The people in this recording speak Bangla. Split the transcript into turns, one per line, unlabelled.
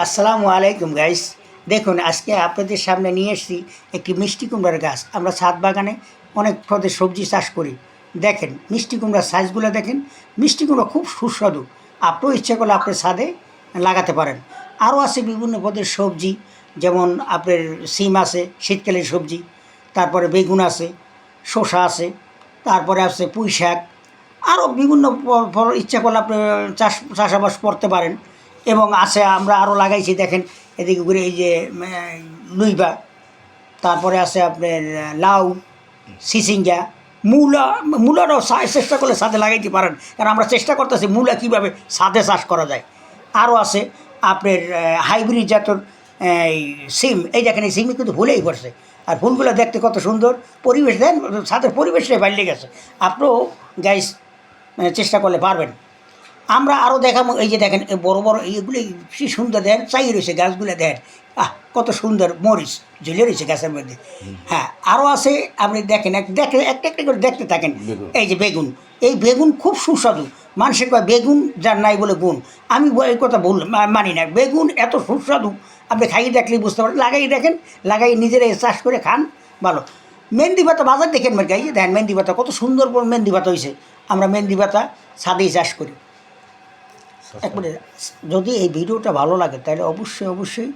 আসসালামু আলাইকুম গাইস। দেখুন আজকে আপনাদের সামনে নিয়ে এসেছি একটি মিষ্টি কুমড়ার গাছ। আমরা ছাদ বাগানে অনেক পদের সবজি চাষ করি। দেখেন মিষ্টি কুমড়ার সাইজগুলো দেখেন। মিষ্টি কুমড়া খুব সুস্বাদু। আপনিও ইচ্ছে করলে আপনার ছাদে লাগাতে পারেন। আরও আছে বিভিন্ন পদের সবজি, যেমন আপনার সিম আছে, শীতকালীন সবজি, তারপরে বেগুন আছে, শসা আছে, তারপরে আছে পুঁই শাক, আরও বিভিন্ন ফল ইচ্ছা করলে আপনি চাষাবাস করতে পারেন। এবং আছে আমরা আরও লাগাইছি, দেখেন এদিকে ঘুরে এই যে লুইবা, তারপরে আছে আপনার লাউ, সিসিঙ্গা, মূলা। মূলারও চেষ্টা করলে ছাদে লাগাইতে পারেন, কারণ আমরা চেষ্টা করতেছি মূলা কীভাবে ছাদে চাষ করা যায়। আরও আছে আপনার হাইব্রিড জাতের এই সিম। এই দেখেন এই সিম কিন্তু ফুলেই পড়ছে, আর ফুলগুলো দেখতে কত সুন্দর। পরিবেশ দেন, ছাদের পরিবেশটাই বাইরে গেছে। আপনিও গাইস চেষ্টা করলে পারবেন। আমরা আরও দেখাবো, এই যে দেখেন বড় বড় এইগুলি কি সুন্দর, দেন চাই রয়েছে গাছগুলো, দেন কত সুন্দর মরিচ ঝুলে রয়েছে গাছের মধ্যে। হ্যাঁ, আরও আছে, আপনি দেখেন একটা একটা করে দেখতে থাকেন। এই যে বেগুন, এই বেগুন খুব সুস্বাদু। মানুষের কয় বেগুন যার নাই বলে গুণ। আমি এই কথা মানি না। বেগুন এত সুস্বাদু, আপনি খাইয়ে দেখলেই বুঝতে পারেন। লাগাই দেখেন, লাগাই নিজেরা চাষ করে খান, ভালো। মেহেন্দি পাতা বাজার দেখেন এই যে দেখেন মেহেন্দি পাতা কত সুন্দর মেহেন্দি পাতা হয়েছে। আমরা মেহেন্দি পাতা ছাদেই চাষ করি। একবারে যদি এই ভিডিওটা ভালো লাগে তাহলে অবশ্যই